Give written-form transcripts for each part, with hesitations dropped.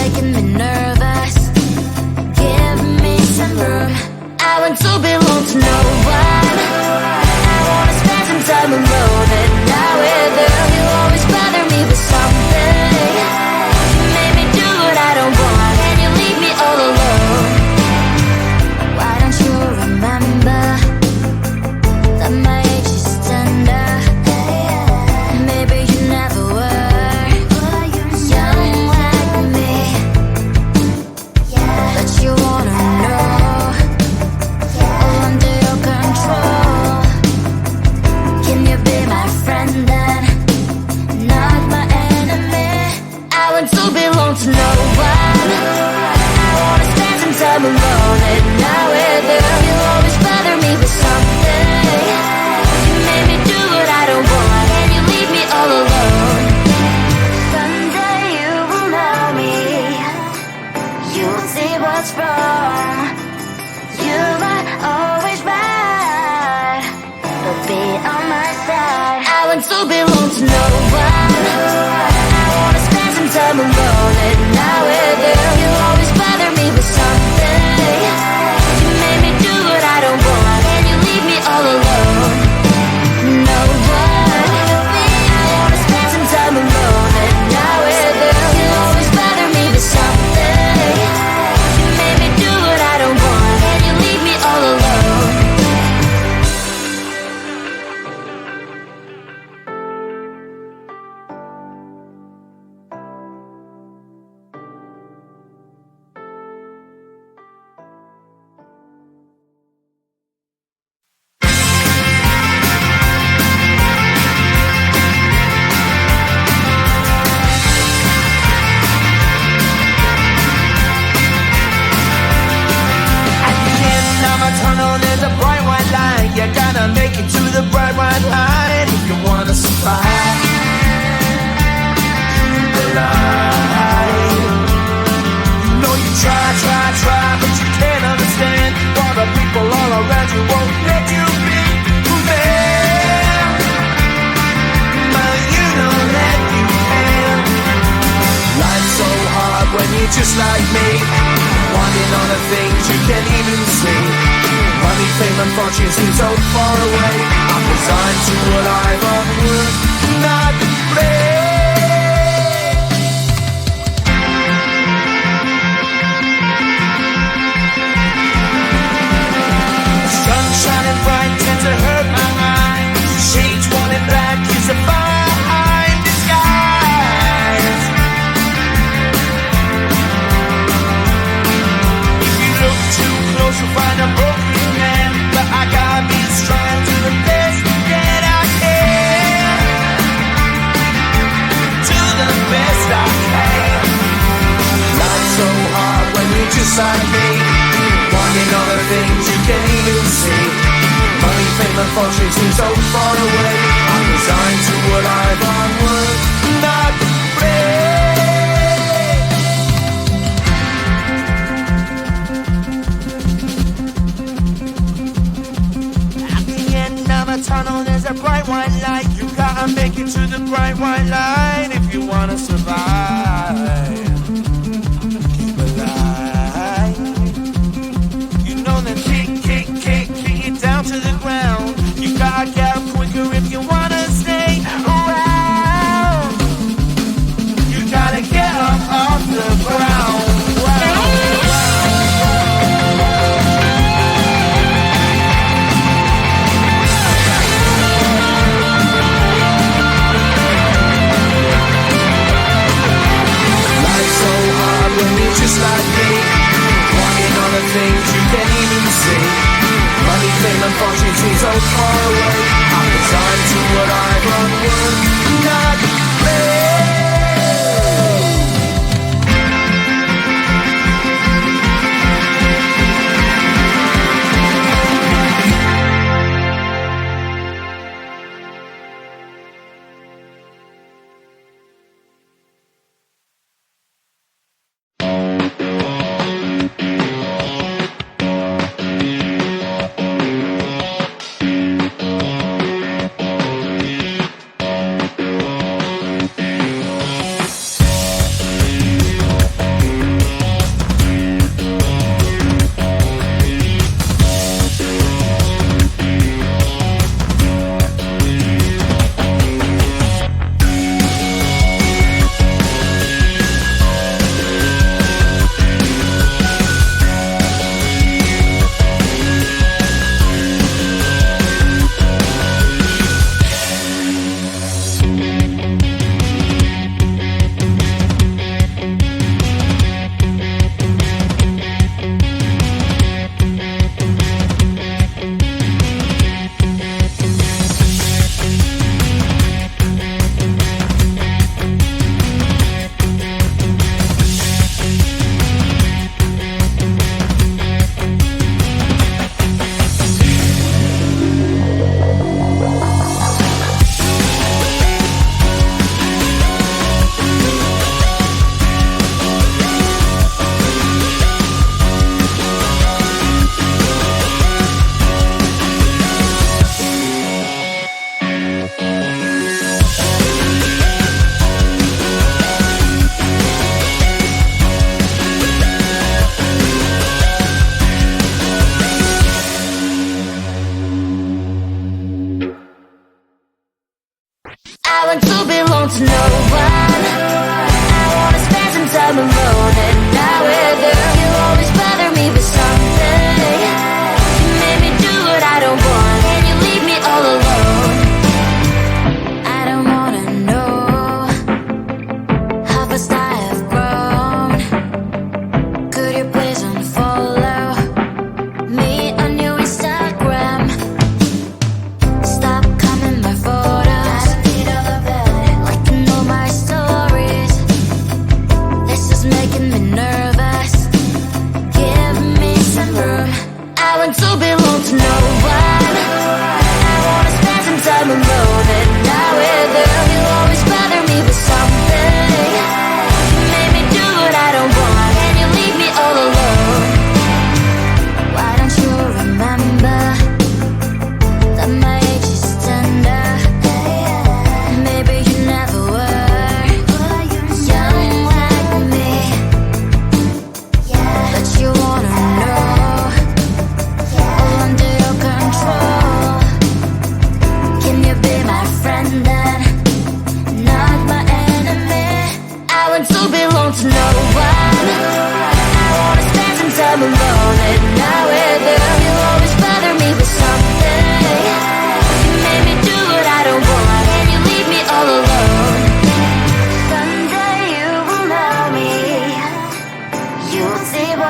making me nervous. Give me some room. I want to belong to no one. I wanna spend some time alone, and now with you, you always bother me with something. You made me do what I don't want, and you leave me all alone. Why don't you remember that my age is tender? Maybe you never were young like me, but you wanna know all under your control. Can you be my friend then, not my enemy? I want to belong to no one. I wanna spend some time alone, and now with you, you always bother me with something. You made me do what I don't want, and you leave me all alone. Someday you will know me. You'll see what's wrong. You are always right, but be on my side. I want to belong to no one. I wanna spend some time alone, and now with you, you always bother me with something. You made me do what I don't want, and you leave me all alone. No one. I wanna spend some time alone, and now with you, you always bother me with something. You made me do what I don't want, and you leave me all alone. At the end of a tunnel, there's a bright white light. You gotta make it to the bright white light if you wanna survive. Keep alive. You know you try, but you can't understand why the people all around you won't let you be who they are. But you know that you can. Life's so hard when you're just like me, wanting all the things you can't even see. Money, fame and fortune seem so far away. I'm resigned to what I've unworked, not play. Sun shining bright tends to hurt my eyes. Shades worn in black is a fine disguise. If you look too close, you'll find a broken man. But I gotta be strong to the best that I can. To the best I can. Life's so hard when you're just like me, wanting all the things you can't even see. Money, fame and fortune seem so far away. I'm resigned to what I've unworked, not brave. At the end of a tunnel, there's a bright white light. You gotta make it to the bright white light if you wanna survive. Keep alive. You know that kick it down to the ground. You gotta get up quicker if you wanna stay around. You gotta get up off the ground. Life's so hard when you're just like me, wanting all the things you can't even see. Money, fame and fortune seem so far away. I'm resigned to what I've unworked, not brave.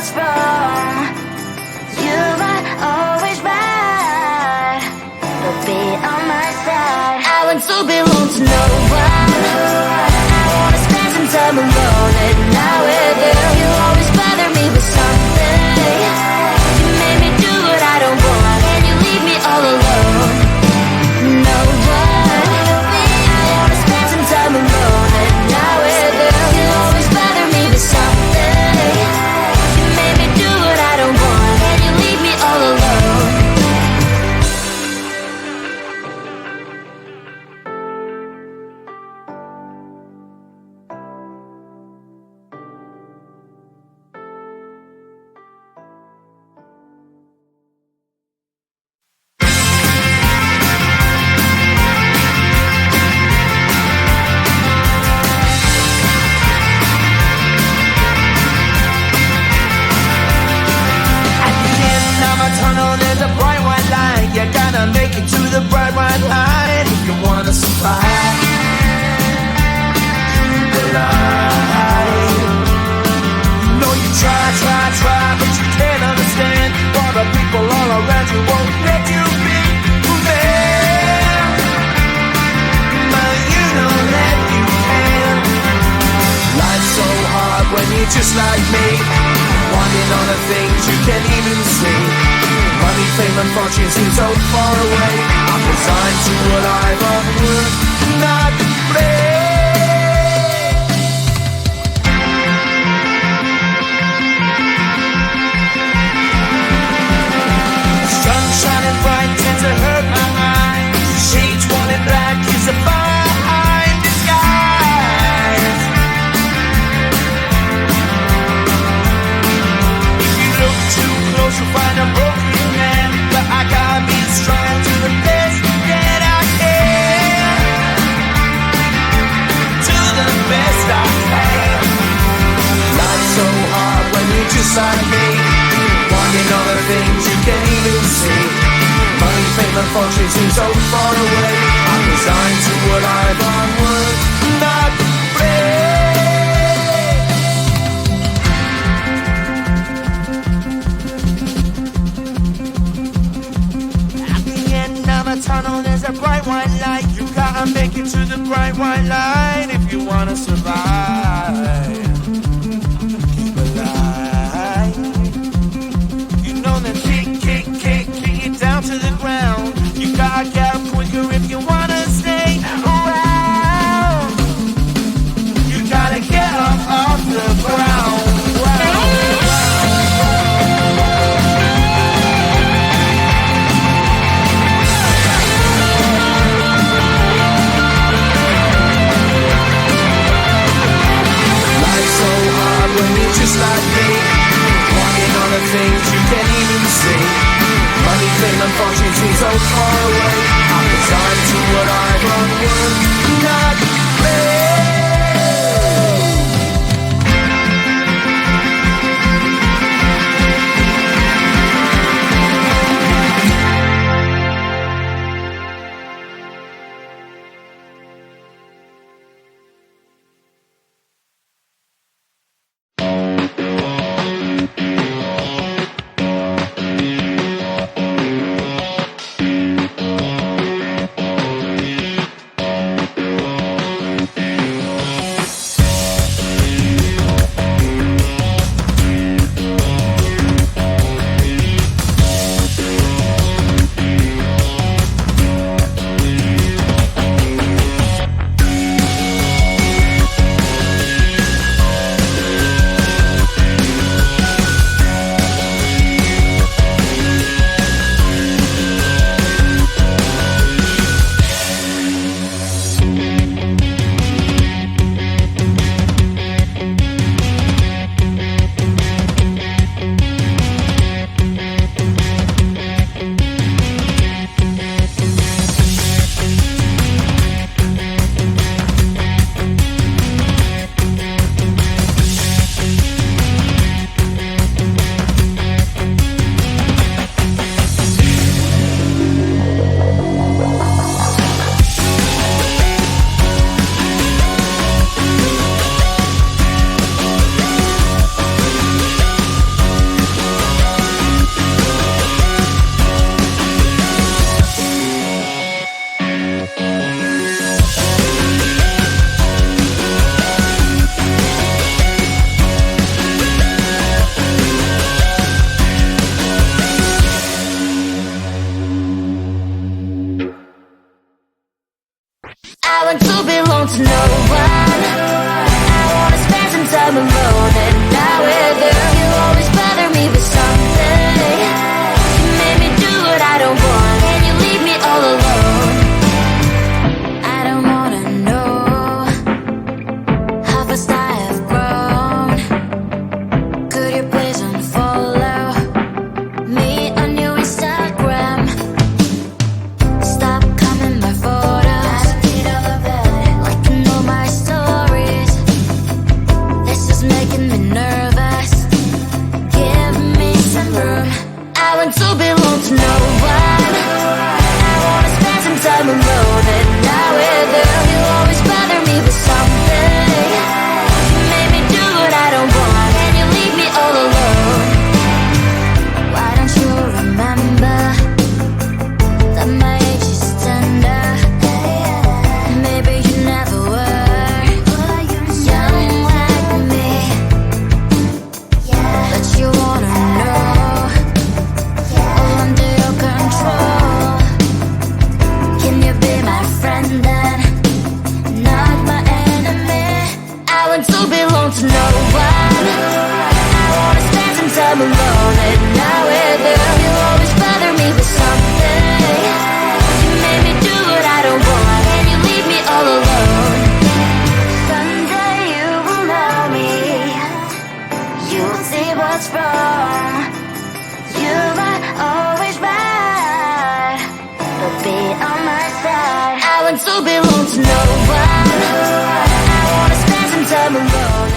what's wrong. You are always right, but be on my side. I want to belong to no one. I wanna spend some time alone at night with you. You always bother me with something. You made me do what I don't want, and you leave me all alone. No one. I wanna spend some time alone at night with you. You always bother me with something. You made me do what I don't want, and you leave me all alone. At the end of a tunnel, there's a bright white light. You gotta make it to the bright white light if you wanna survive. The light. You know you try, but you can't understand why the people all around you won't let you be who there. But you know that you can. Life's so hard when you're just like me, wanting all the things you can't even see. Money, fame and fortune seem so far away. I'm resigned to what I've unworked, not play. Sun shining bright tends to hurt my eyes. Shades worn in black is a fine disguise. If you look too close, you'll find a broken man. But I gotta be strong to the best that I can. To the best I can. Life's so hard when you're just like me, wanting all the things you can't even see. Money, fame and fortune seem so far away. I'm resigned to what I've unworked, not play. At the end of a tunnel, there's a bright white light. You gotta make it to the bright white light if you wanna survive. Keep alive. You know that kick it down to the ground. You gotta get up quicker if you wanna stay around. You gotta get up off the ground. I'm alone and not with you. You always bother me with something. You made me do what I don't want, and you leave me all alone. Someday you will know me. You'll see what's wrong. You are always right, but be on my side. I want to belong to no one. I wanna spend some time alone.